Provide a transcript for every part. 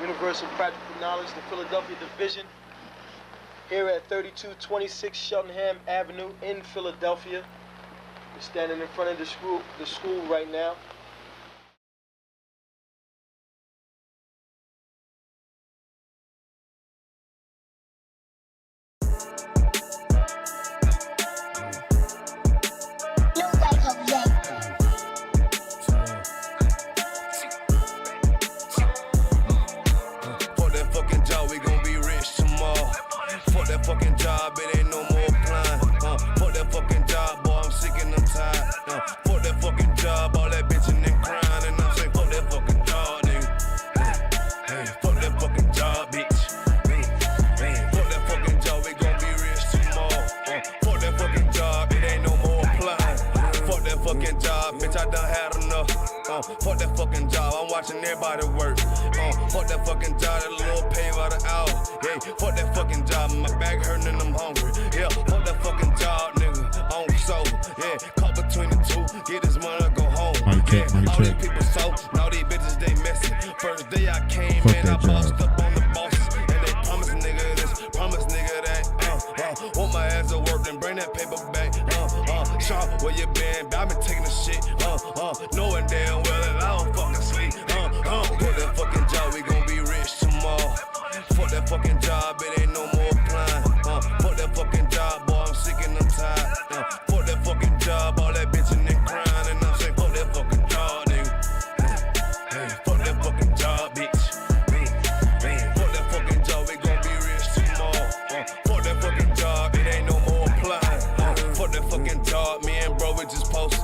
Universal Practical Knowledge, the Philadelphia Division, here at 3226 Cheltenham Avenue in Philadelphia. We're standing in front of the school right now. Fucking job, it ain't no more applying. Fuck that fucking job, boy, I'm sick and I'm tired. Fuck that fucking job, all that bitching and crying, and I'm saying fuck that fucking job, nigga. Hey, fuck that fucking job, bitch. Fuck that fucking job, we gon' be rich tomorrow. Fuck that fucking job, it ain't no more applying. Fuck that fucking job, bitch, I done had enough. Fuck that fucking job, I'm watching everybody work. Fuck that fucking job, that little pay by the hour. Yeah, fuck that fucking job, my back hurting and I'm hungry. Yeah, fuck that fucking job, nigga, on soul. Yeah, caught between the two, get this money, go home. Yeah, all these people so, now these bitches, they messy. First day I came, man, I bossed up on the bosses. And they promise nigga this, promise nigga that. Want my ass to work, then bring that paper back. Sharp, where you been? I been taking the shit. Knowing damn well that I don't fucking sleep. Fuck that fucking job, we gon' be rich tomorrow. Fuck that fucking job, it ain't no more applying. Fuck that fucking job, boy, I'm sick and I'm tired. Fuck that fucking job, all that bitching and crying, and I'm saying fuck that fucking job, nigga. Hey, fuck that fucking job, bitch. Fuck that fucking job, we gon' be rich tomorrow. Fuck that fucking job, it ain't no more applying. Fuck that fucking job, me and bro, we just posted.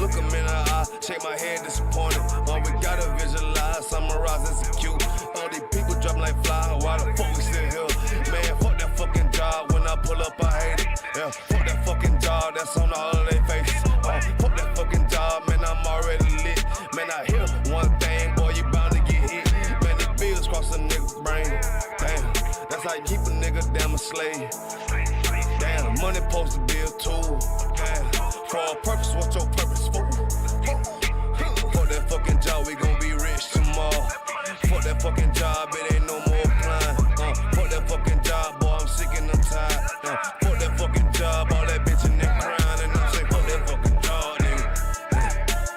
Look him in the eye, shake my head disappointed. We gotta visualize, summarize, execute. All these people drop like fly, why the fuck we still here? Man, fuck that fucking job, when I pull up I hate it. Yeah, fuck that fucking job, that's on all of their faces. Fuck that fucking job, man, I'm already lit. Man, I hear one thing, boy, you bound to get hit. Man, the bills cross a nigga's brain. Damn, that's how you keep a nigga damn a slave. Damn, money supposed to be a tool. Damn, for a purpose, what's your purpose for? Fuck that fucking job, we gon' be rich tomorrow. Fuck that fucking job, it ain't no more applying. Fuck that fucking job, boy, I'm sick and I'm tired. Fuck that fucking job, all that bitching and crying, and I'm saying fuck that fucking job, nigga.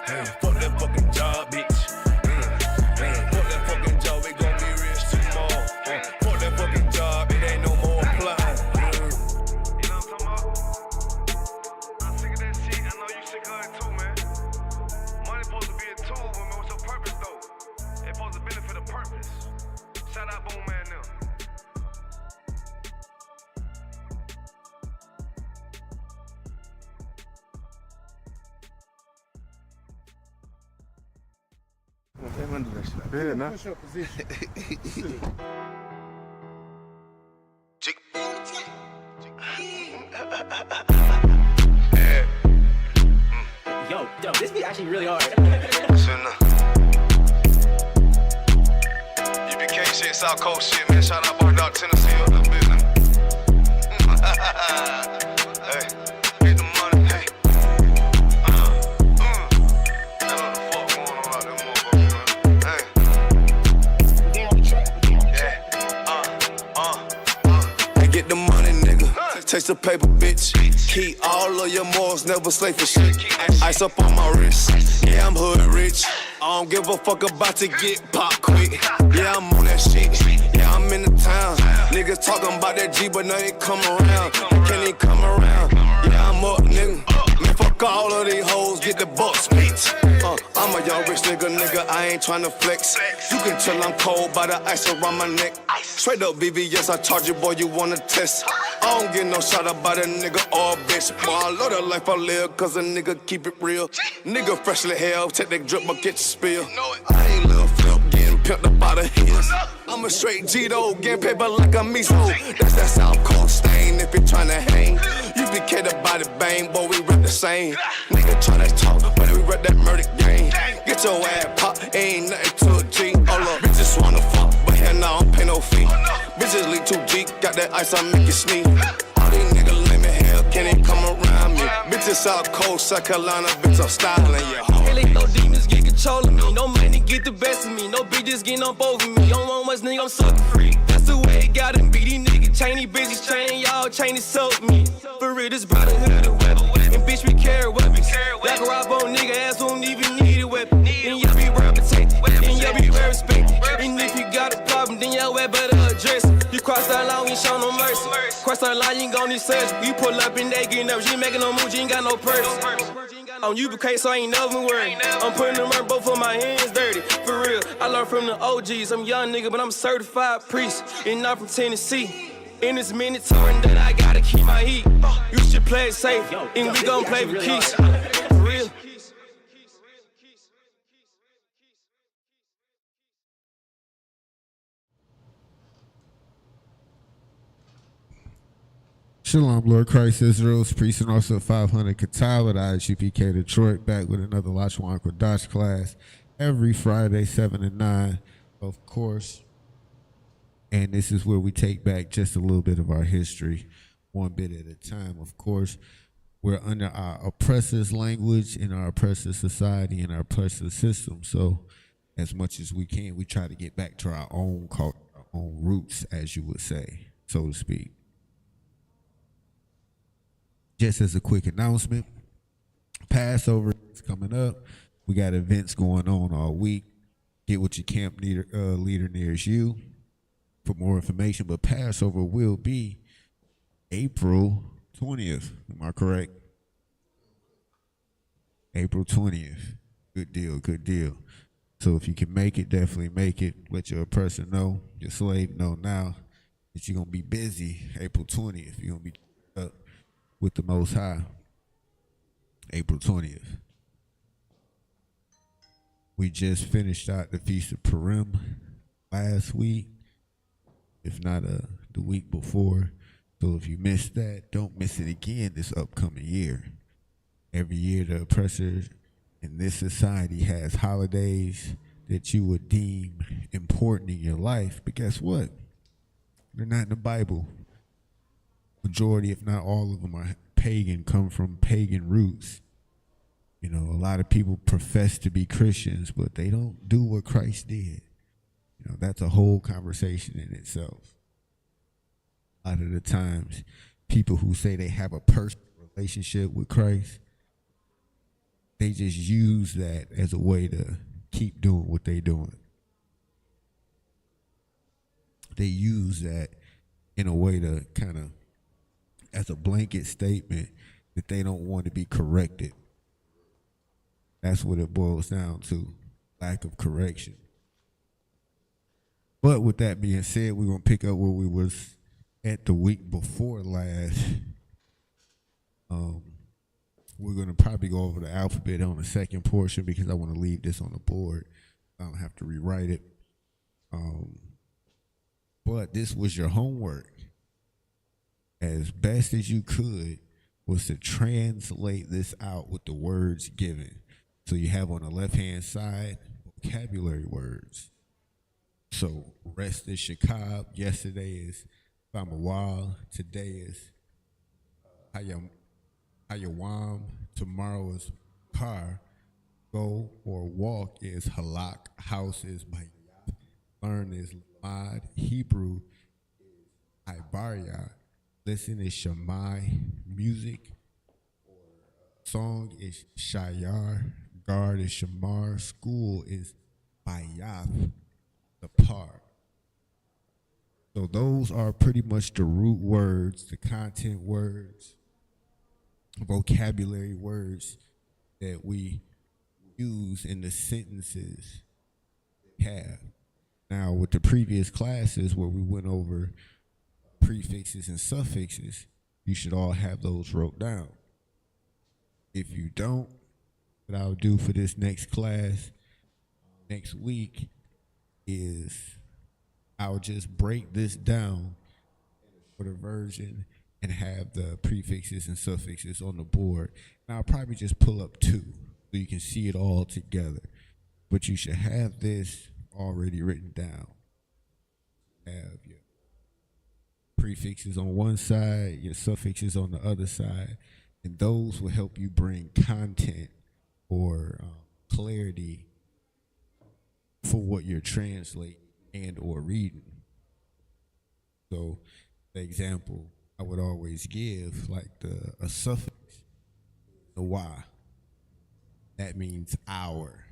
Hey, fuck that fucking job, bitch. Fuck that fucking job, we gon' be rich tomorrow. Fuck that fucking job, it ain't no more applying. You know what I'm talking about? I'm sick of that shit, I know you sick of it too, man. Money supposed to be a tool, but man, what's your purpose though? It's supposed to benefit a purpose. Shout out Boom Man now. Yeah, nah. Yo, this be actually really hard. UBK shit, South Coast shit, man. Shout out Bar Dog, Tennessee, up the business. Hey, get the money, hey. Get the money, nigga. Taste the paper, bitch. Keep all of your morals, never slave for shit. Ice up on my wrist. Yeah, I'm hood rich. I don't give a fuck about to get pop quick. Yeah, I'm on that shit. Yeah, I'm in the town. Niggas talking about that G, but now they come around. They can't even come around. Yeah, I'm up, nigga. Man, fuck all of these hoes, get the bucks, bitch. I'm a young rich nigga, I ain't tryna flex. You can tell I'm cold by the ice around my neck. Straight up BBS, I charge you, boy, you wanna test. I don't get no shot about a nigga or a bitch. Boy, I love the life I live, cause a nigga keep it real. Nigga freshly hell, take that drip, but get your spill. I ain't little flip, getting pimped up out of his. I'm a straight G though, getting paper like a miso. That's that South Coast stain if you tryna hang. You be the body bang, boy, we rap the same. Nigga tryna talk, but we rap that murder game. Get your ass pop, ain't nothing to a G. All up, bitches wanna fuck, but hell no, I don't pay no fee. Bitches lead 2G, got that ice, I make it sneeze. All these niggas lame in hell, can't even come around me. Bitches South Coast, South Carolina, bitch, I'm styling, yeah. Really no demons, get controlling me. No money get the best of me. No bitches getting up over me. Don't want much nigga, I'm sucker free. That's the way it gotta be. These niggas chain, these bitches chain, y'all chain to soak me. For real, this brotherhood of weapon. And bitch, we carry weapons. Like a rob on nigga, ass won't even need a weapon. And y'all be well protected. And y'all be well respected. And if you got a problem, then y'all better address it. You cross that line, we ain't show no mercy. Cross that line, you ain't gon' need surgery. You pull up and they getting up. You ain't making no move, you ain't got no purse. On Isupk, so I ain't never worried. I'm putting the work, both of my hands dirty. For real, I learned from the OGs. I'm a young nigga, but I'm a certified priest. And I'm from Tennessee. And it's mandatory that I gotta keep my heat. You should play it safe, and we gon' play for keys. For real. Shalom, Lord Christ Israel's priest and also 500 Katal at Isupk Detroit, back with another Lashawan Qadash class every Friday, 7 and 9, of course. And this is where we take back just a little bit of our history, one bit at a time, of course. We're under our oppressor's language in our oppressor society and our oppressor system. So as much as we can, we try to get back to our own culture, our own roots, as you would say, so to speak. Just as a quick announcement, Passover is coming up. We got events going on all week. Get with your camp leader nearest you for more information. But Passover will be April 20th. Am I correct? April 20th. Good deal, good deal. So if you can make it, definitely make it. Let your oppressor know, your slave know now that you're going to be busy April 20th. You're going to be up with the Most High, April 20th. We just finished out the Feast of Purim last week, if not the week before. So if you missed that, don't miss it again this upcoming year. Every year the oppressor in this society has holidays that you would deem important in your life, but guess what? They're not in the Bible. Majority, if not all of them, are pagan, come from pagan roots. You know, a lot of people profess to be Christians, but they don't do what Christ did. You know, that's a whole conversation in itself. A lot of the times, people who say they have a personal relationship with Christ, they just use that as a way to keep doing what they're doing. They use that in a way to kind of, as a blanket statement that they don't want to be corrected. That's what it boils down to, lack of correction. But with that being said, we're going to pick up where we was at the week before last. We're going to probably go over the alphabet on the second portion because I want to leave this on the board. I don't have to rewrite it. But this was your homework. As best as you could was to translate this out with the words given. So you have on the left-hand side vocabulary words. So rest is Shakab. Yesterday is Famawal. Today is Hayawam. Tomorrow is Kar. Go or walk is Halak. House is Bayat. Learn is Lamad. Hebrew is Ibaria. Listen is Shammai. Music or song is Shayar. Guard is Shamar. School is Bayath, the par. So those are pretty much the root words, the content words, vocabulary words that we use in the sentences we have. Now, with the previous classes where we went over prefixes and suffixes, you should all have those wrote down. If you don't, what I'll do for this next class next week is I'll just break this down for the version and have the prefixes and suffixes on the board. And I'll probably just pull up two so you can see it all together. But you should have this already written down. Have your prefixes on one side, your suffixes on the other side, and those will help you bring content or clarity for what you're translating and or reading. So the example I would always give, like a suffix, the Y, that means hour.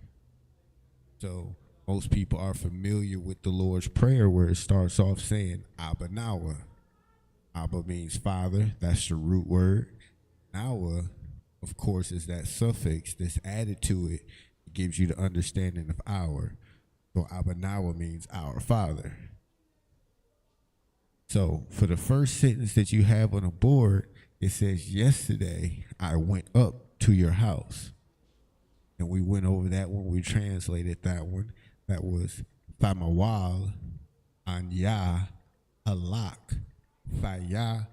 So most people are familiar with the Lord's Prayer where it starts off saying Abba Nawa. Abba means father, that's the root word. Nawa, of course, is that suffix that's added to it. It gives you the understanding of hour. So Abba Nawa means our father. So for the first sentence that you have on the board, it says, yesterday I went up to your house. And we went over that one. We translated that one. That was Thamawal Anya Halak Thaya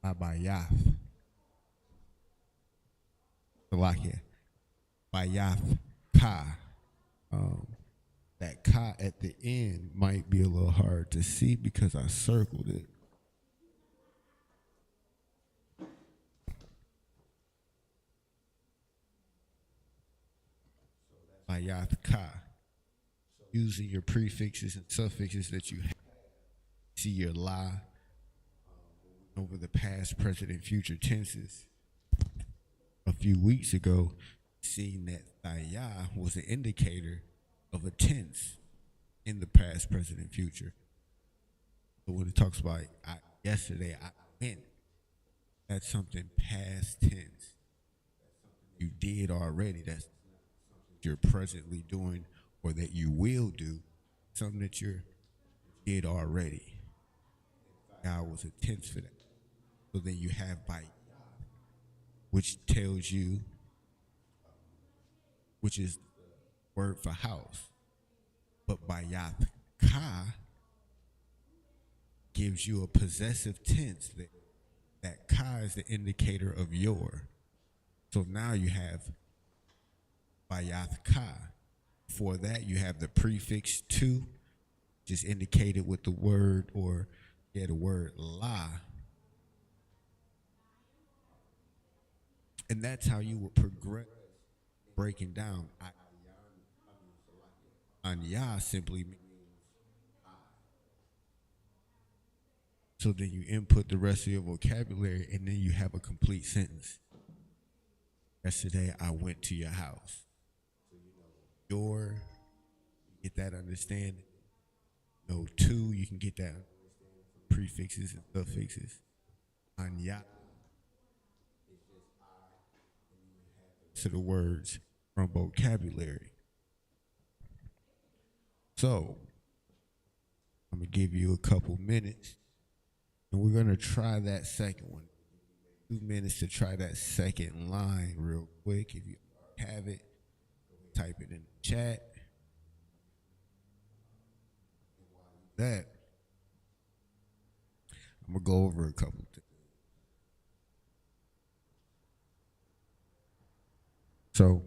Abayath. Salakia. Bayath Ka. That Ka at the end might be a little hard to see because I circled it. Bayath Ka. Using your prefixes and suffixes that you have. See your La over the past, present, and future tenses. A few weeks ago, seeing that Thaya was an indicator of a tense in the past, present, and future. So when it talks about yesterday I went, that's something past tense. You did already. That's something you're presently doing or that you will do. Something that you did already. God was a tense for that. So then you have by, which tells you, which is the word for house. But Bayath Ka gives you a possessive tense that Ka is the indicator of your. So now you have Bayath Ka. For that you have the prefix to, just indicated with the word or the word La. And that's how you would progress breaking down. Anya simply means I. So then you input the rest of your vocabulary and then you have a complete sentence. Yesterday I went to your house. So you get that understanding. Two, you can get that prefixes and suffixes. Anya. To the words from vocabulary. So I'm gonna give you a couple minutes and we're gonna try that second one. 2 minutes to try that second line real quick. If you have it, type it in the chat. That I'm gonna go over a couple things. So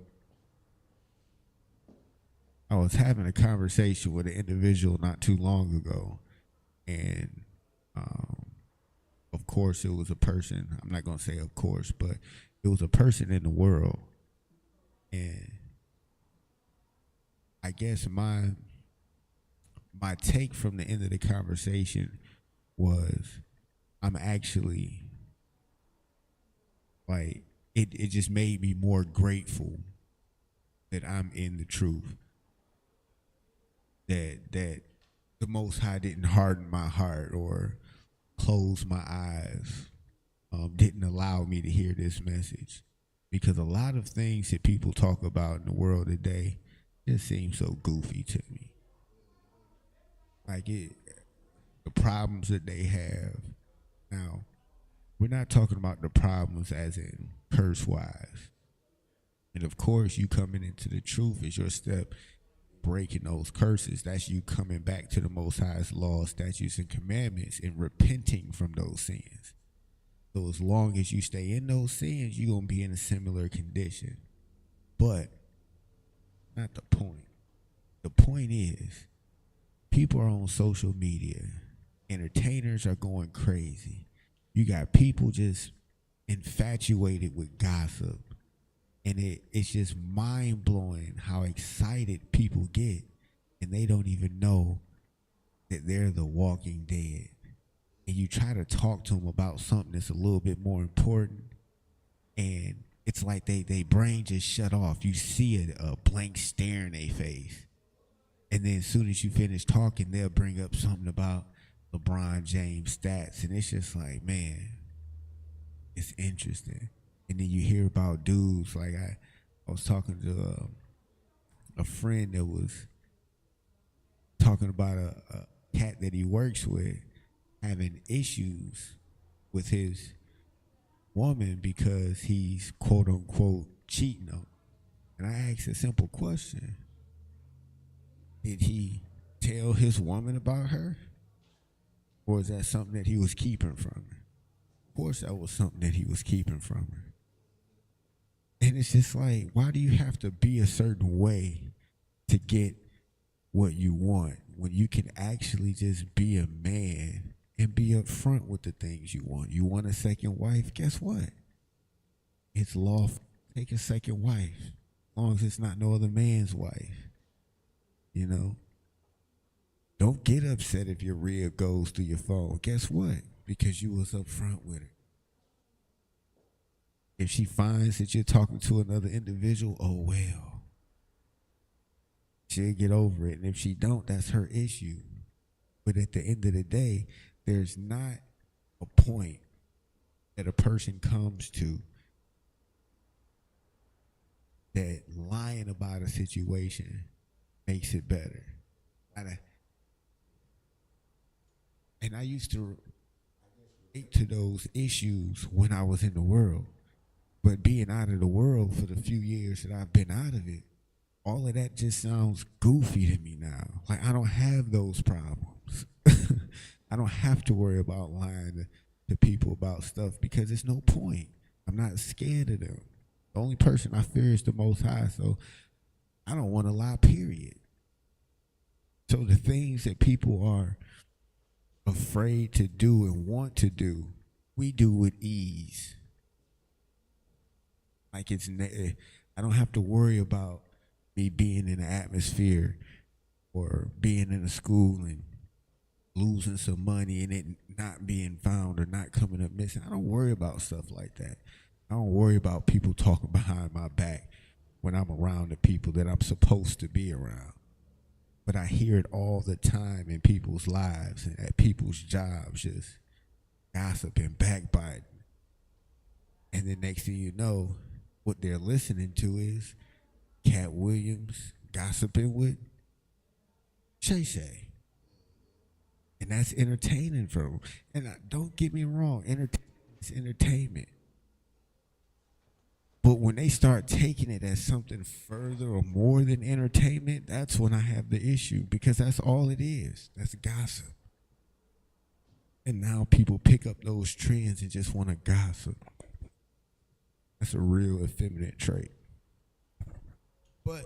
I was having a conversation with an individual not too long ago, and of course it was a person, I'm not going to say of course, but it was a person in the world, and I guess my take from the end of the conversation was I'm actually like, it just made me more grateful that I'm in the truth. That the Most High didn't harden my heart or close my eyes, didn't allow me to hear this message. Because a lot of things that people talk about in the world today just seem so goofy to me. Like the problems that they have. Now, we're not talking about the problems as in curse-wise. And of course, you coming into the truth is your step breaking those curses. That's you coming back to the Most High's laws, statutes, and commandments and repenting from those sins. So as long as you stay in those sins, you're going to be in a similar condition. But not the point. The point is, people are on social media. Entertainers are going crazy. You got people just infatuated with gossip. And it's just mind-blowing how excited people get and they don't even know that they're the walking dead. And you try to talk to them about something that's a little bit more important, and it's like they brain just shut off. You see a blank stare in their face. And then as soon as you finish talking, they'll bring up something about LeBron James stats. And it's just like, man, it's interesting. And then you hear about dudes, like I was talking to a friend that was talking about a cat that he works with having issues with his woman because he's quote unquote cheating on. And I asked a simple question. Did he tell his woman about her? Or is that something that he was keeping from her? Of course that was something that he was keeping from her. And it's just like, why do you have to be a certain way to get what you want when you can actually just be a man and be upfront with the things you want? You want a second wife? Guess what? It's lawful. Take a second wife, as long as it's not no other man's wife. You know? Don't get upset if your rib goes through your phone. Guess what? Because you was upfront with her. If she finds that you're talking to another individual, oh well. She'll get over it. And if she don't, that's her issue. But at the end of the day, there's not a point that a person comes to that lying about a situation makes it better. And I used to relate to those issues when I was in the world. But being out of the world for the few years that I've been out of it, all of that just sounds goofy to me now. Like, I don't have those problems. I don't have to worry about lying to people about stuff because there's no point. I'm not scared of them. The only person I fear is the Most High, so I don't want to lie, period. So the things that people are afraid to do and want to do, we do with ease. Like I don't have to worry about me being in an atmosphere or being in a school and losing some money and it not being found or not coming up missing. I don't worry about stuff like that. I don't worry about people talking behind my back when I'm around the people that I'm supposed to be around. But I hear it all the time in people's lives and at people's jobs, just gossip and backbiting. And the next thing you know, what they're listening to is Cat Williams gossiping with Shay Shay. And that's entertaining for them. And don't get me wrong, it's entertainment. But when they start taking it as something further or more than entertainment, that's when I have the issue, because that's all it is. That's gossip. And now people pick up those trends and just want to gossip. That's a real effeminate trait. But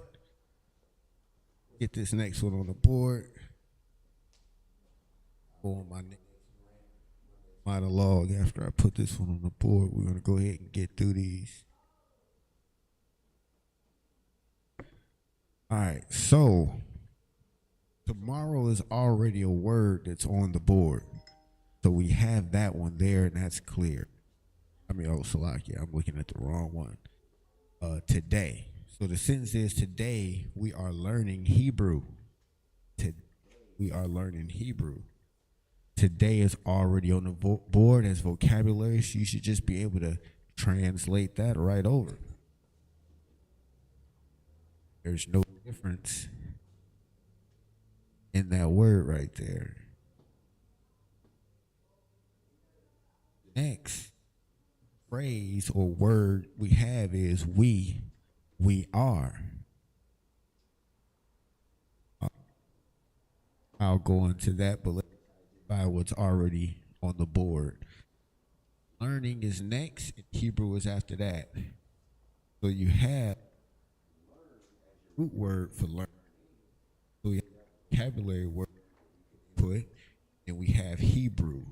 get this next one on the board. Go on my monologue after I put this one on the board. We're going to go ahead and get through these. All right, so tomorrow is already a word that's on the board. So we have that one there, and that's clear. Salakia, I'm looking at the wrong one. Today. So the sentence is, today we are learning Hebrew. We are learning Hebrew. Today is already on the board as vocabulary, so you should just be able to translate that right over. There's no difference in that word right there. Next phrase or word we have is we are. I'll go into that, but let's by what's already on the board. Learning is next, and Hebrew is after that. So you have root word for learn. So we have vocabulary word put, and we have Hebrew.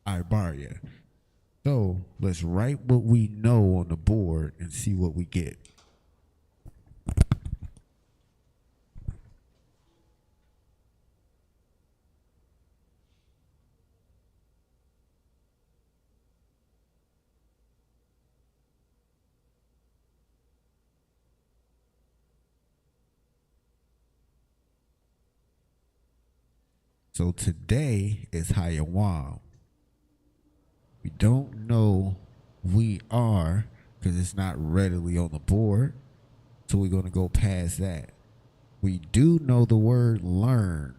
Ibaria. So let's write what we know on the board and see what we get. So today is Hayawam. We don't know we are because it's not readily on the board. So we're going to go past that. We do know the word learn.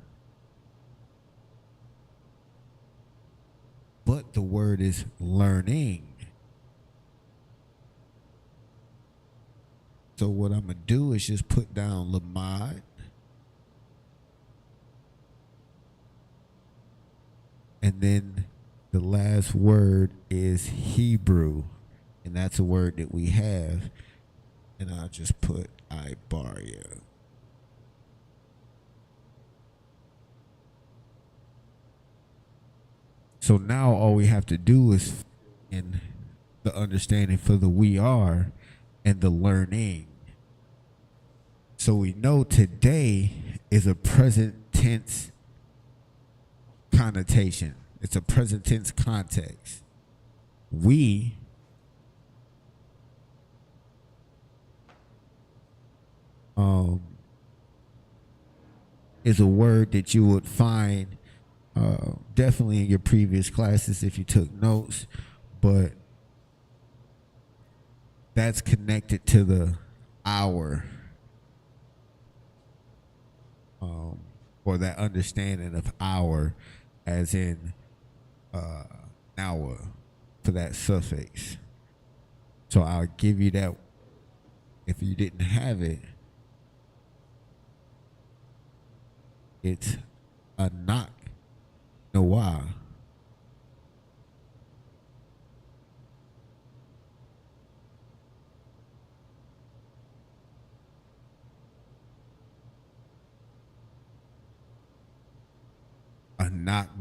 But the word is learning. So what I'm going to do is just put down lamad. And then the last word is Hebrew. And that's a word that we have. And I'll just put Ibaria. So now all we have to do is in the understanding for the we are and the learning. So we know today is a present tense connotation. It's a present tense context. We is a word that you would find definitely in your previous classes if you took notes, but that's connected to the hour, or that understanding of hour as in hour for that suffix. So I'll give you that if you didn't have it. It's a knock. Know why?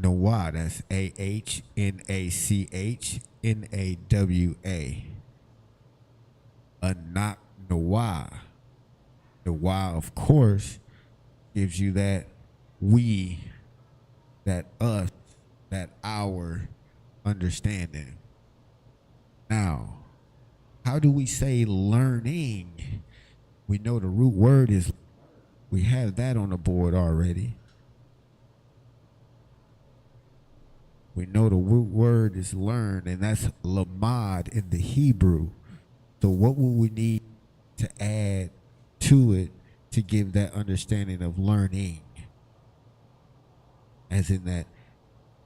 Nawa. That's AHNACHNAWA. Nawa. Nawa, of course, gives you that we, that us, that our understanding. Now, how do we say learning? We know the root word is, we have that on the board already. We know the root word is learn, and that's lamad in the Hebrew. So what will we need to add to it to give that understanding of learning? As in that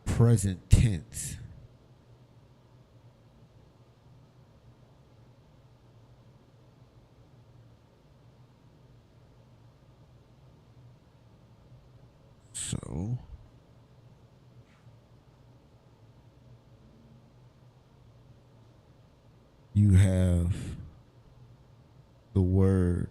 present tense. So you have the word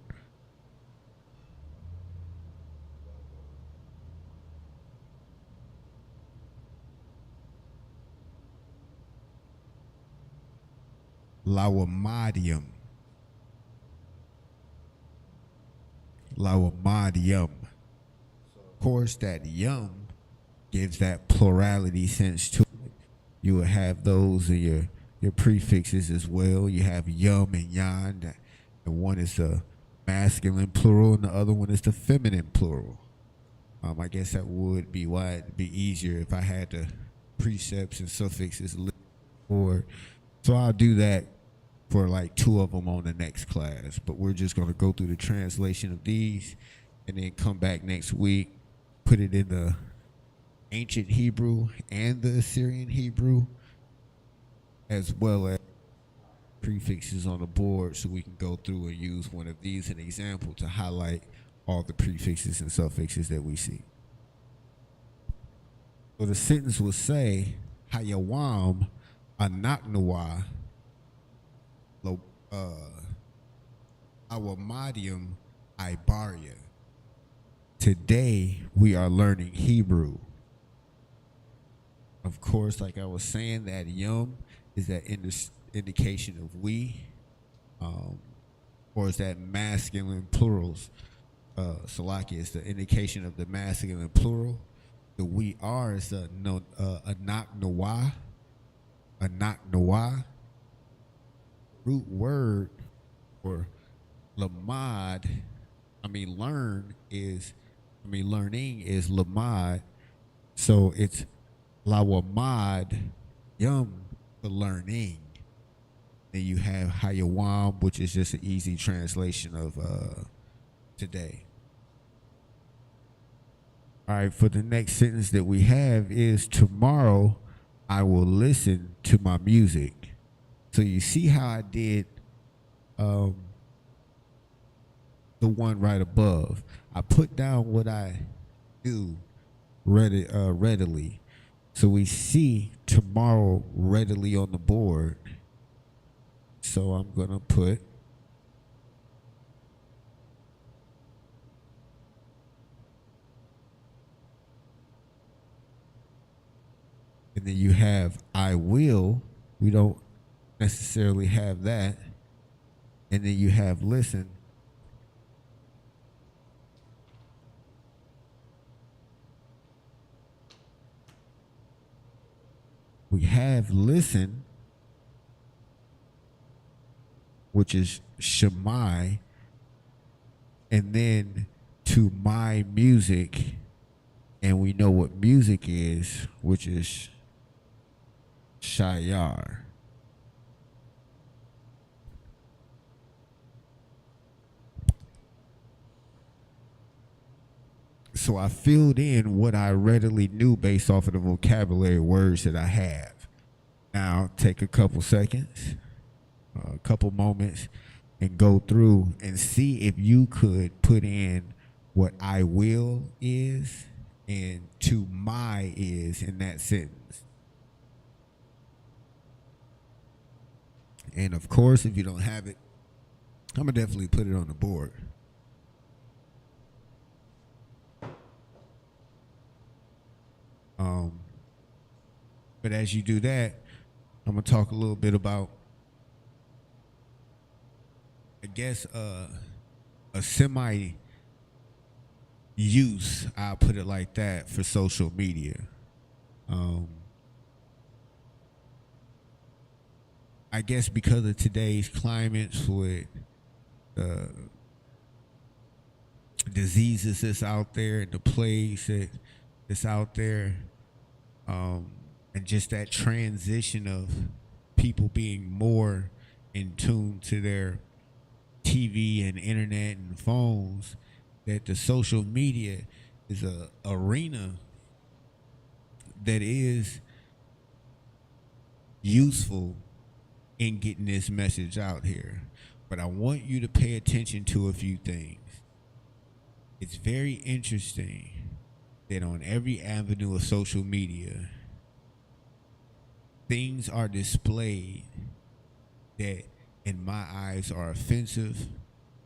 lawamadium. Lawamadium. Of course, that yum gives that plurality sense to it. You will have those in your prefixes as well. You have yum and yan. The one is the masculine plural and the other one is the feminine plural. I guess that would be why it'd be easier if I had the precepts and suffixes listed forward. So I'll do that for like 2 of them on the next class. But we're just going to go through the translation of these and then come back next week, put it in the ancient Hebrew and the Assyrian Hebrew, as well as prefixes on the board, so we can go through and use one of these as an example to highlight all the prefixes and suffixes that we see. So the sentence will say, Hayawam Anaknawa Awamadium Ibaria. Today we are learning Hebrew. Of course, like I was saying, that yum is that indication of we, or is that masculine plurals? Salaki is the indication of the masculine plural. The we are is a anak nawa, root word or lamad. Learning is lamad. So it's lawamad yum for learning. Then you have hayawam, which is just an easy translation of today. All right, for the next sentence that we have is tomorrow I will listen to my music. So you see how I did the one right above. I put down what I do readily. So we see tomorrow readily on the board. So I'm going to put and then you have I will. We don't necessarily have that. And then you have listen. We have listen, which is Shemai, and then to my music, and we know what music is, which is Shayar. So I filled in what I readily knew based off of the vocabulary words that I have. Now take a couple seconds, a couple moments, and go through and see if you could put in what I will is and to my is in that sentence. And of course, if you don't have it, I'm gonna definitely put it on the board. But as you do that, I'm gonna talk a little bit about, I guess, a semi use, I'll put it like that, for social media. I guess because of today's climates with diseases that's out there and the plagues that's out there, and just that transition of people being more in tune to their TV and internet and phones, that the social media is a arena that is useful in getting this message out here. But I want you to pay attention to a few things. It's very interesting that on every avenue of social media, things are displayed that in my eyes are offensive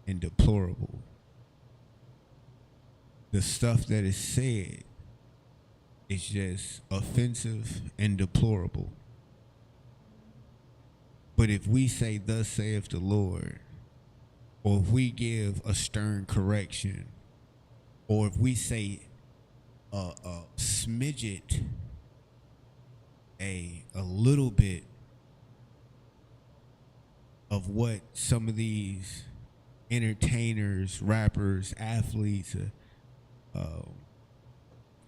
and deplorable. The stuff that is said is just offensive and deplorable. But if we say, "Thus saith the Lord," or if we give a stern correction, or if we say a smidget, a little bit of what some of these entertainers, rappers, athletes,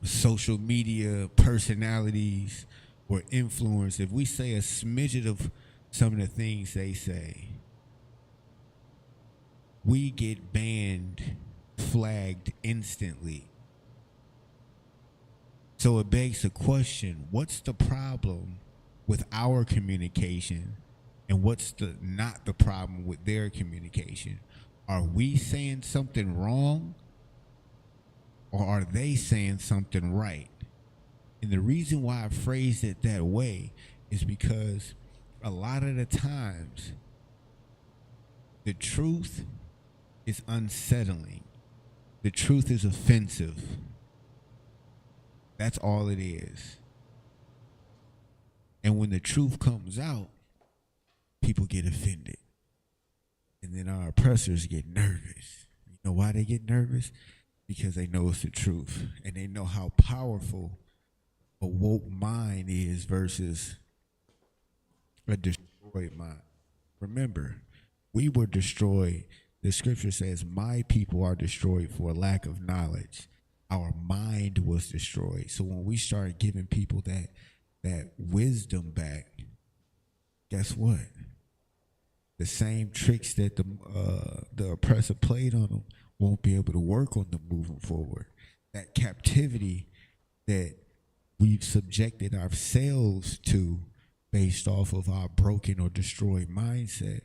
social media personalities or influencers, if we say a smidget of some of the things they say, we get banned, flagged instantly. So it begs the question, what's the problem with our communication and what's not the problem with their communication? Are we saying something wrong or are they saying something right? And the reason why I phrased it that way is because a lot of the times the truth is unsettling. The truth is offensive. That's all it is. And when the truth comes out, people get offended. And then our oppressors get nervous. You know why they get nervous? Because they know it's the truth. And they know how powerful a woke mind is versus a destroyed mind. Remember, we were destroyed. The scripture says, my people are destroyed for a lack of knowledge. Our mind was destroyed. So when we start giving people that wisdom back, guess what? The same tricks that the oppressor played on them won't be able to work on them moving forward. That captivity that we've subjected ourselves to based off of our broken or destroyed mindset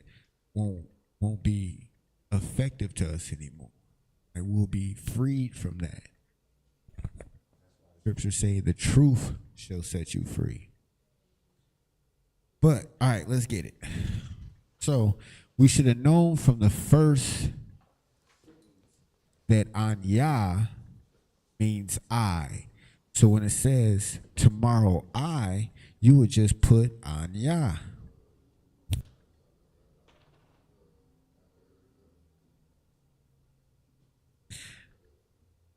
won't be effective to us anymore. And we'll be freed from that. Scripture say the truth shall set you free. But all right, let's get it. So we should have known from the first that Anya means I. So when it says tomorrow you would just put Anya.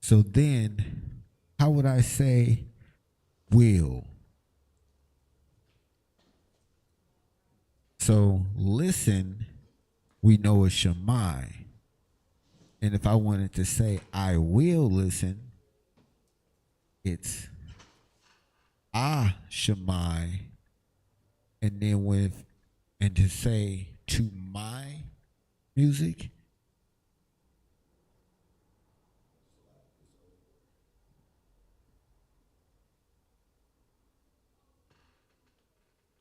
So then, how would I say will? So listen, we know is Shemai. And if I wanted to say I will listen, it's Shemai. And then and to say to my music,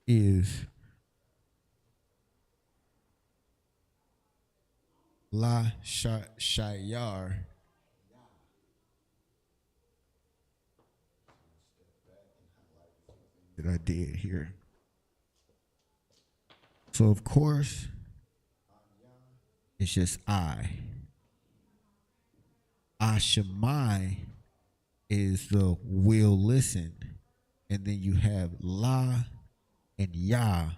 is Shayar. That I did here. So of course, it's just I. Ashemai is the will listen. And then you have La and Yah.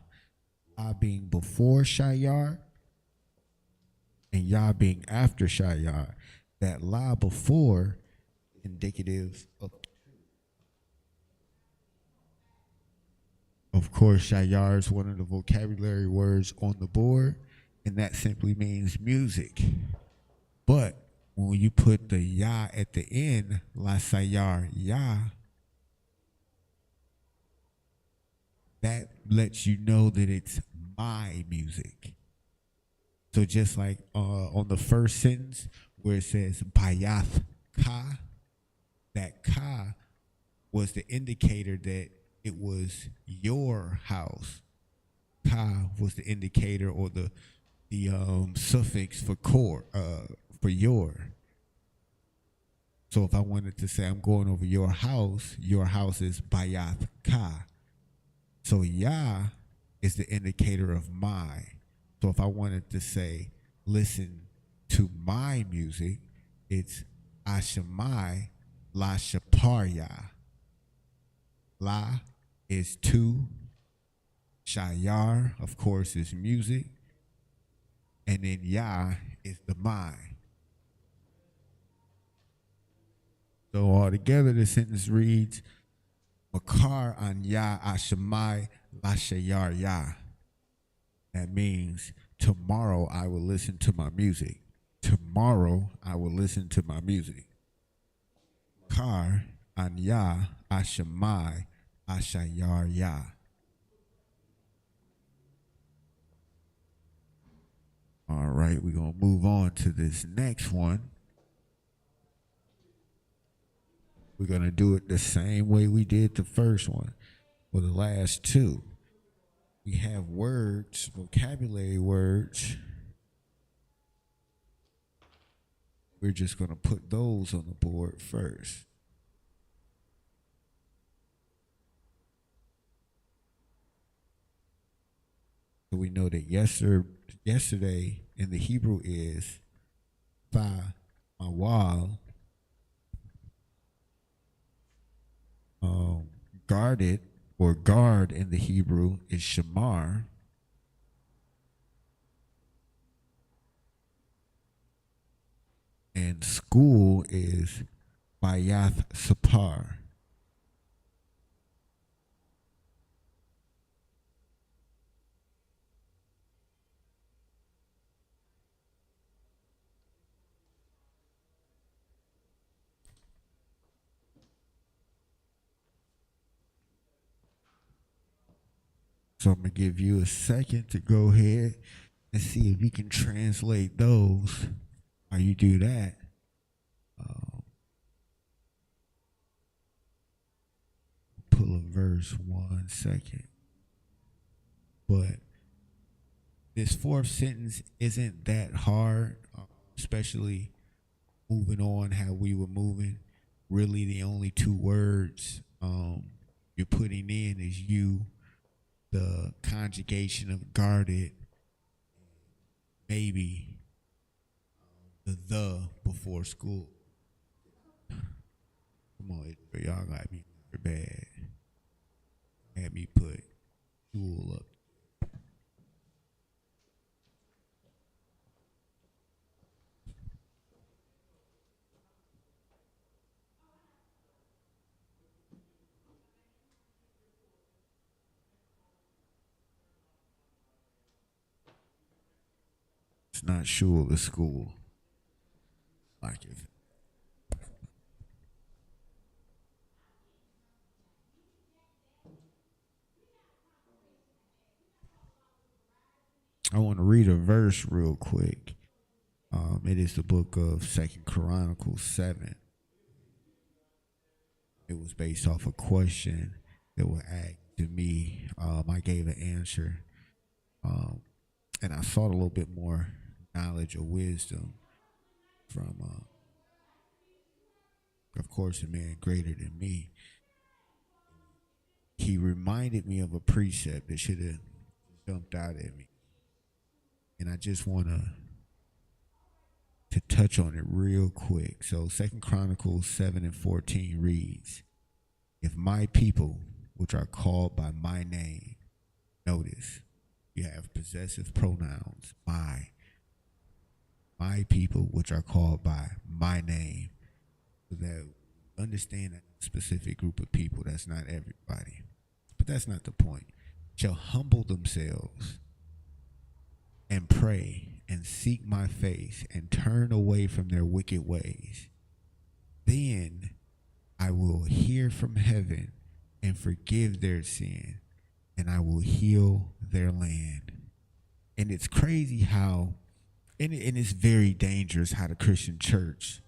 La being before Shayar and Yah being after Shayar. That La before indicative of course, Shayar is one of the vocabulary words on the board, and that simply means music. But when you put the Yah at the end, La Sayar Yah, that lets you know that it's my music. So just like on the first sentence where it says Bayath Ka, that Ka was the indicator that it was your house. Ka was the indicator or the suffix for for your. So if I wanted to say I'm going over your house is Bayath Ka. So Yah is the indicator of my. So if I wanted to say listen to my music, it's Ashemai La Shaparya. La is to, Shayar, of course, is music, and then Yah is the mind. So altogether, the sentence reads, Makar an Yah Ashemai La Shayar Yah. That means tomorrow I will listen to my music. Tomorrow I will listen to my music. Makar an Yah Ashemai Ashayar Yah. All right, we're going to move on to this next one. We're going to do it the same way we did the first one, or the last two. We have words, vocabulary words. We're just going to put those on the board first. So we know that yesterday in the Hebrew is Fa Mawal, guarded, or guard in the Hebrew is shamar. And school is bayath sapar. So I'm going to give you a second to go ahead and see if you can translate those. While you do that, pull a verse 1 second. But this fourth sentence isn't that hard, especially moving on how we were moving. Really, the only two words you're putting in is you. The conjugation of guarded, maybe the before school. Come on, y'all got me bad. Had me put school up. It's not sure the school. Like it. I want to read a verse real quick. It is the book of 2 Chronicles 7. It was based off a question that was asked to me. I gave an answer. And I sought a little bit more knowledge or wisdom from, of course, a man greater than me. He reminded me of a precept that should have jumped out at me. And I just want to touch on it real quick. So 2 Chronicles 7:14 reads, if my people, which are called by my name, notice, you have possessive pronouns, my people, which are called by my name, so that understand a specific group of people. That's not everybody, but that's not the point. Shall humble themselves and pray and seek my face and turn away from their wicked ways, then I will hear from heaven and forgive their sin, and I will heal their land. And it's crazy how, and it's very dangerous how the Christian church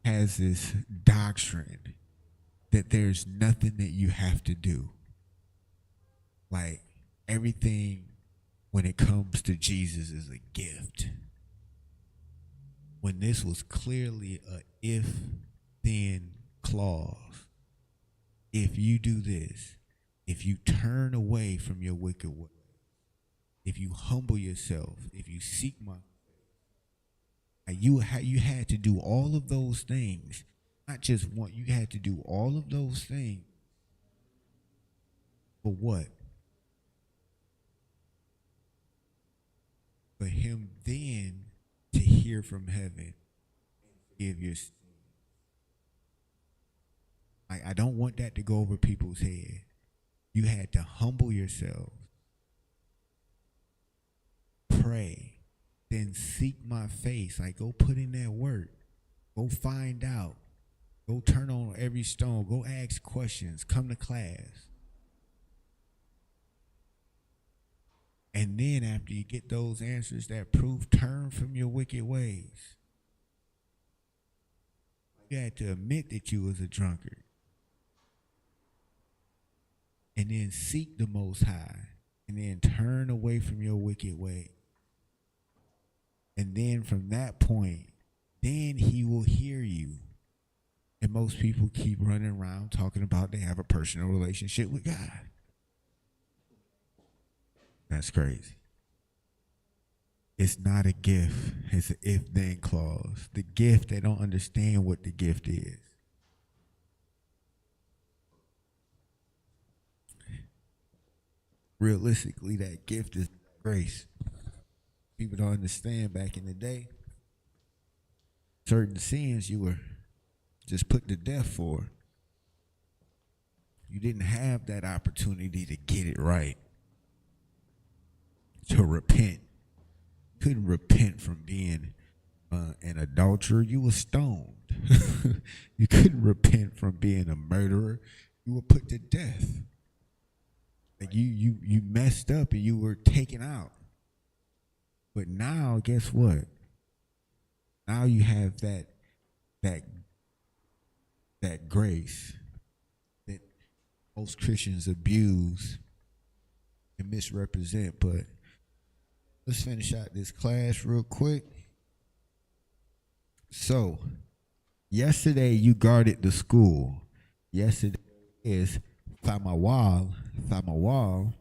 has this doctrine that there's nothing that you have to do. Like everything when it comes to Jesus is a gift. When this was clearly a if-then clause. If you do this, if you turn away from your wicked way, if you humble yourself, if you seek my, you had to do all of those things, not just one. You had to do all of those things for what? For him then to hear from heaven and give your sin. I don't want that to go over people's head. You had to humble yourself, pray, then seek my face. Like, go put in that work. Go find out. Go turn on every stone. Go ask questions. Come to class. And then after you get those answers that prove, turn from your wicked ways. You had to admit that you was a drunkard. And then seek the Most High. And then turn away from your wicked way. And then from that point, then he will hear you. And most people keep running around talking about they have a personal relationship with God. That's crazy. It's not a gift. It's an if-then clause. The gift, they don't understand what the gift is. realistically, that gift is grace. People don't understand back in the day, certain sins you were just put to death for. You didn't have that opportunity to get it right, to repent. Couldn't repent from being an adulterer. You were stoned. You couldn't repent from being a murderer. You were put to death. Like you messed up and you were taken out. But now, guess what? Now you have that grace that most Christians abuse and misrepresent. But let's finish out this class real quick. So, yesterday you guarded the school. Yesterday is Thamawal. Thamawal.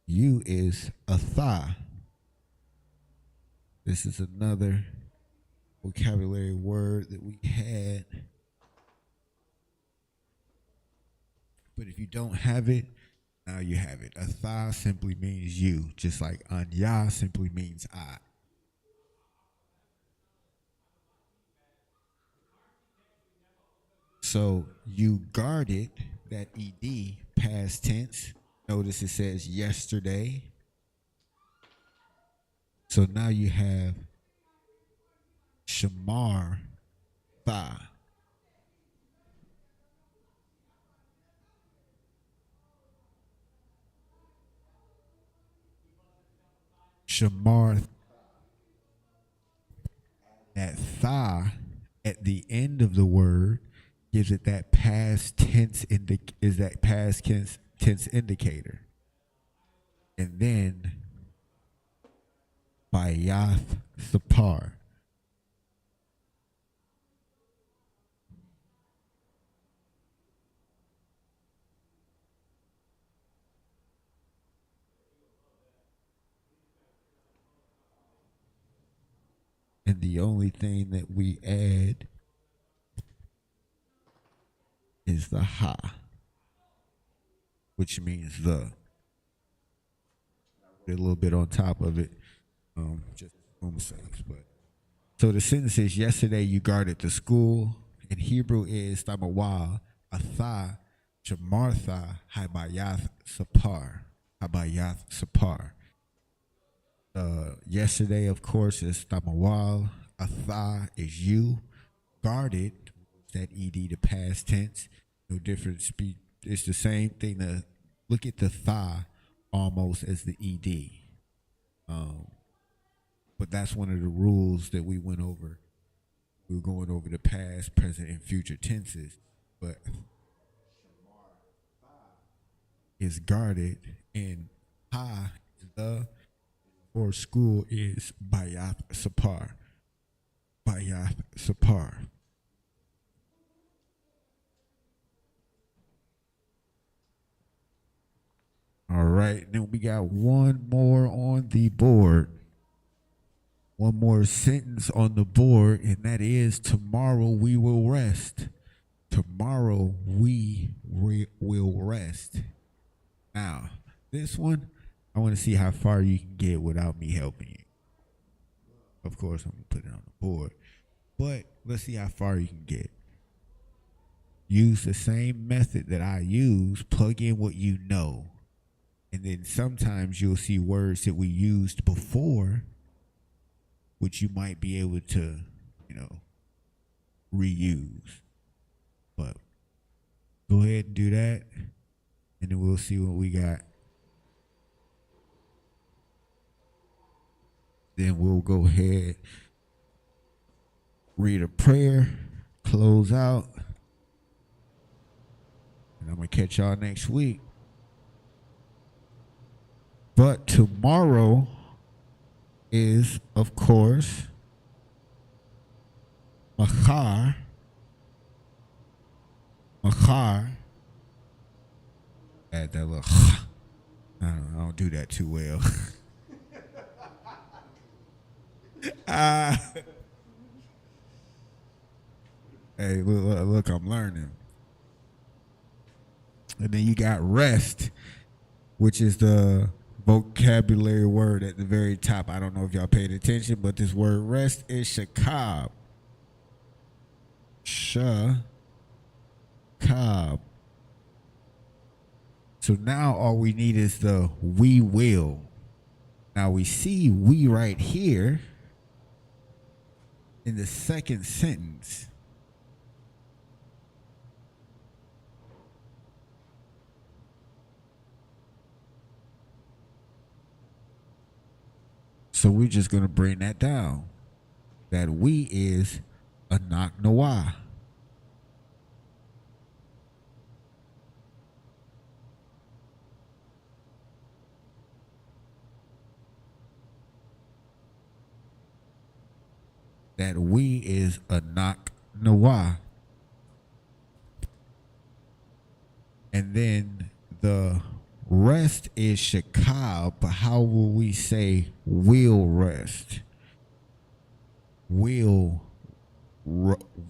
You is Atha. This is another vocabulary word that we had. But if you don't have it, now you have it. Atha simply means you, just like Anya simply means I. So you guarded that ED, past tense. Notice it says yesterday. So now you have Shamar Tha. Shamar. That Tha at the end of the word gives it that past tense tense indicator. And then Bayath Sapar. And the only thing that we add is the ha, which means the. A little bit on top of it, just for home sakes. But so the sentence is: yesterday you guarded the school. In Hebrew is Tamawal, Atha, Shamartha, Habayath Sapar. Habayath Sapar. Yesterday, of course, is Tamawal. Atha is you. Guarded, that ED, the past tense. No difference. It's the same thing. To look at the Tha almost as the ED. But that's one of the rules that we went over. We were going over the past, present, and future tenses. But is guarded, and ha, the, or school is Bayath Sapar. Bayath Sapar. All right, then we got one more on the board. One more sentence on the board, and that is: tomorrow we will rest. Tomorrow we will rest. Now, this one, I want to see how far you can get without me helping you. Of course, I'm going to put it on the board. But let's see how far you can get. Use the same method that I use. Plug in what you know. And then sometimes you'll see words that we used before, which you might be able to, reuse. But go ahead and do that, and then we'll see what we got. Then we'll go ahead, read a prayer, close out, and I'm going to catch y'all next week. But tomorrow is, of course, Machar. Add that little. I don't do that too well. Hey, look, I'm learning. And then you got rest, which is the vocabulary word at the very top. I don't know if y'all paid attention, but this word rest is shakab. Shakab. So now all we need is the we will. Now we see we right here in the second sentence. So we're just going to bring that down. That we is anak nawah. That we is anak nawah. And then the rest is shakab, but how will we say will rest? Will rest.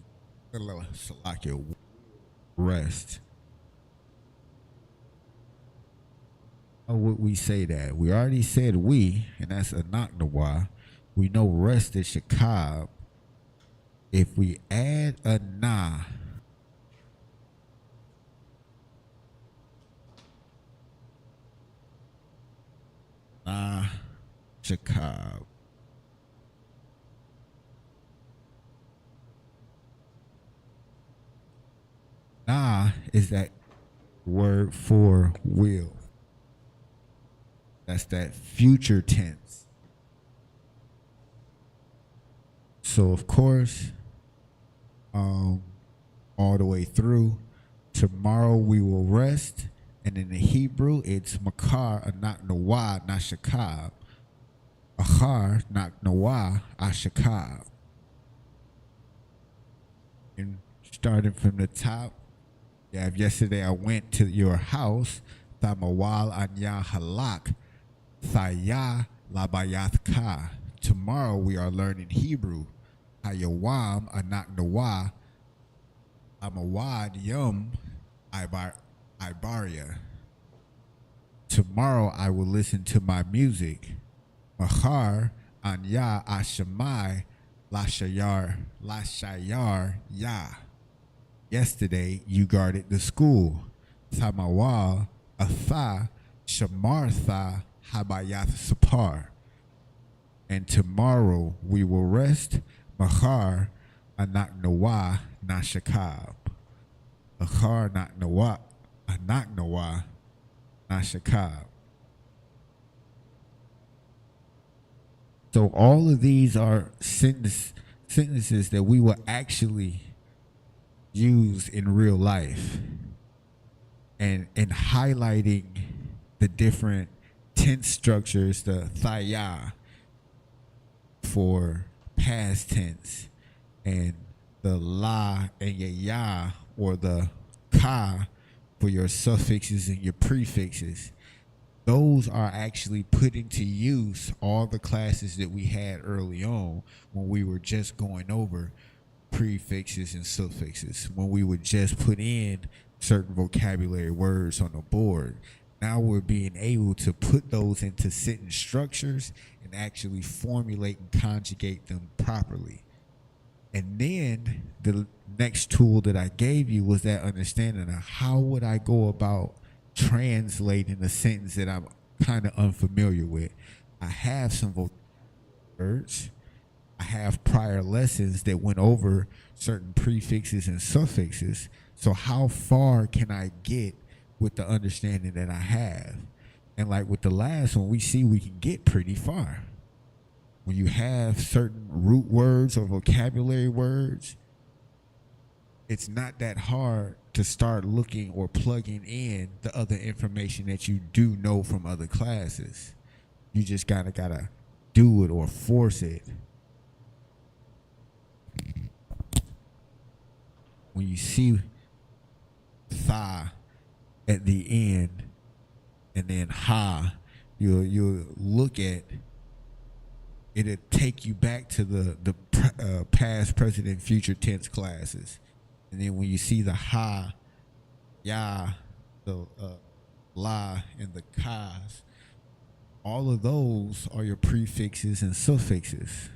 How would we say that? We already said we, and that's anak nawah. We know rest is shakab. If we add a na, shakab. Na is that word for will. That's that future tense. So of course, all the way through, tomorrow we will rest. And in the Hebrew, it's makar, anak nawah, not shakab. Achar, not nawah, ashakab. And starting from the top, you have yesterday I went to your house, Thamawal anya halak, Thaya labayathka. Tomorrow we are learning Hebrew. Hayawam anak nawah, Amawad yum Ibaria. Tomorrow I will listen to my music. Mahar anya ashamai lashayar ya. Yesterday you guarded the school. Tamawal atha shamartha habayath sapar. And tomorrow we will rest. Mahar anak nawah nashakab. Achar nak nawah, anak nawah, nashakab. So all of these are sentences that we will actually use in real life, and highlighting the different tense structures, the thaya for past tense, and the la and ya, or the ka for your suffixes and your prefixes. Those are actually put into use all the classes that we had early on when we were just going over prefixes and suffixes, when we would just put in certain vocabulary words on the board. Now we're being able to put those into sentence structures and actually formulate and conjugate them properly. And then the next tool that I gave you was that understanding of how would I go about translating a sentence that I'm kind of unfamiliar with. I have some words. I have prior lessons that went over certain prefixes and suffixes. So how far can I get with the understanding that I have? And like with the last one, we see we can get pretty far. When you have certain root words or vocabulary words, it's not that hard to start looking or plugging in the other information that you do know from other classes. You just gotta do it or force it. When you see tha at the end and then ha, you'll look at it'll take you back to the past, present, and future tense classes. And then when you see the ha, ya, the la, and the kas, all of those are your prefixes and suffixes.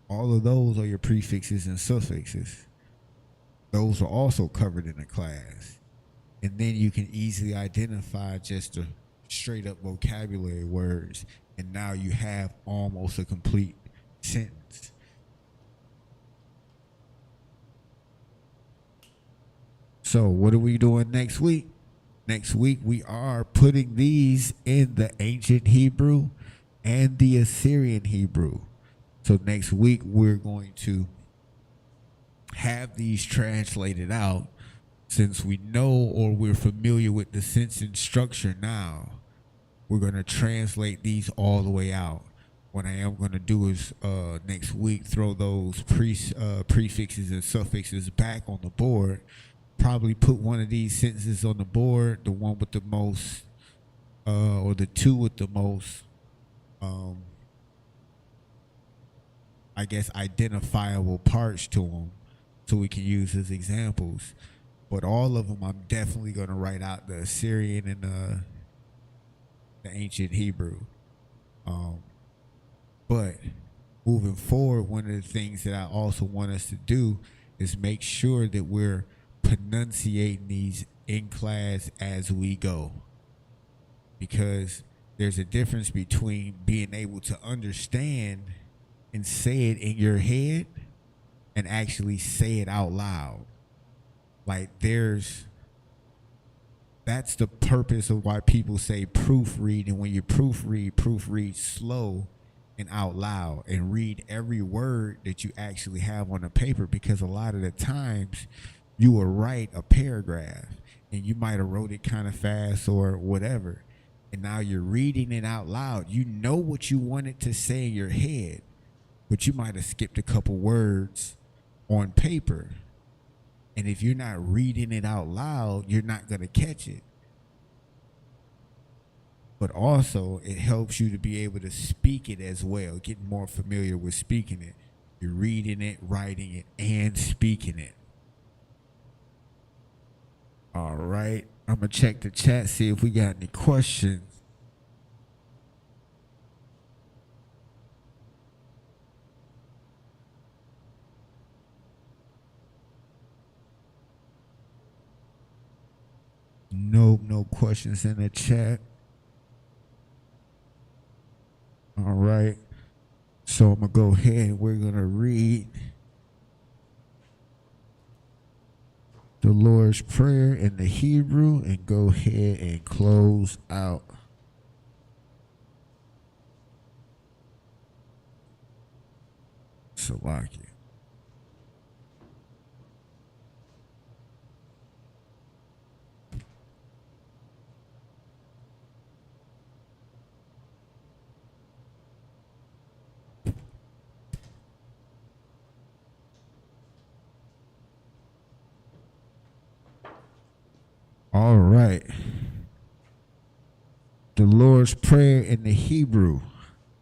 All of those are your prefixes and suffixes. Those are also covered in the class. And then you can easily identify just the straight up vocabulary words. And now you have almost a complete sentence. So what are we doing next week? Next week we are putting these in the ancient Hebrew and the Assyrian Hebrew. So next week we're going to have these translated out. Since we know or we're familiar with the sense and structure now, we're going to translate these all the way out. What I am going to do is next week throw those prefixes and suffixes back on the board. Probably put one of these sentences on the board, the one with the most, or the two with the most, I guess, identifiable parts to them, so we can use as examples. But all of them, I'm definitely going to write out the Assyrian and the ancient Hebrew. But moving forward, one of the things that I also want us to do is make sure that we're pronunciating these in class as we go. Because there's a difference between being able to understand and say it in your head and actually say it out loud. Like that's the purpose of why people say proofread. And when you proofread slow and out loud and read every word that you actually have on the paper, because a lot of the times you will write a paragraph and you might have wrote it kind of fast or whatever. And now you're reading it out loud. You know what you wanted to say in your head, but you might have skipped a couple words on paper. And if you're not reading it out loud, you're not going to catch it. But also, it helps you to be able to speak it as well, get more familiar with speaking it. You're reading it, writing it, and speaking it. All right. I'm going to check the chat, see if we got any questions. Nope, no questions in the chat. All right. So I'm going to go ahead and we're going to read the Lord's Prayer in the Hebrew and go ahead and close out. Salaki. All right. The Lord's Prayer in the Hebrew.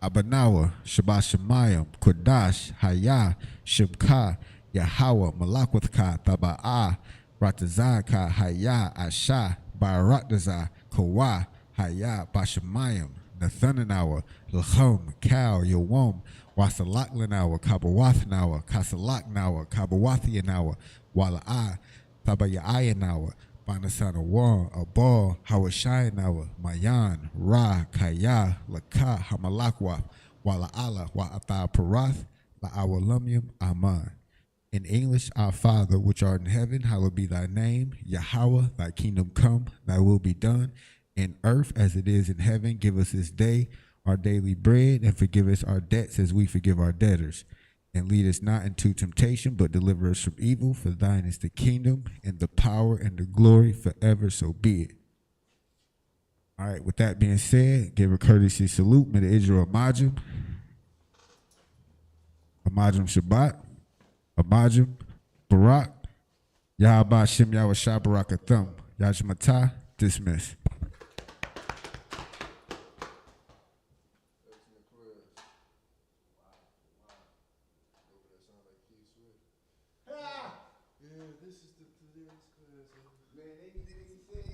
Abanawa, Shabbat Shemayim, Qadash, Hayah, Shimka, Yahweh, Malakwithka, Taba'ah, Ratazaka, Hayah, Asha, Barakdaza, Kawa, Hayah, Bashemayim, Nathananawa, Lachom, Kal, Yawom, Wasalaklanawa, Kabawathnawa, Kasalaknawa, Kabawathianawa, Wala'ah, Tabayayanawa, Banasana War, Abal, Hawashayanawa, Mayan, Ra, Kaya, Laka, Hamalakwa, Wala'ala, Wa'ata Parath, La'awalumium, Aman. In English, Our Father, which art in heaven, hallowed be thy name. Yahweh, thy kingdom come, thy will be done, in earth as it is in heaven. Give us this day our daily bread, and forgive us our debts as we forgive our debtors. And lead us not into temptation, but deliver us from evil. For thine is the kingdom, and the power, and the glory forever, so be it. All right, with that being said, give a courtesy salute. May the Israel Amajim. Amajim Shabbat. Amajim Barak. Yahabah Shem Yahweh Shah Barakathum. Yajmatah. Dismiss. Yeah. this is the lyrics class. Man, they said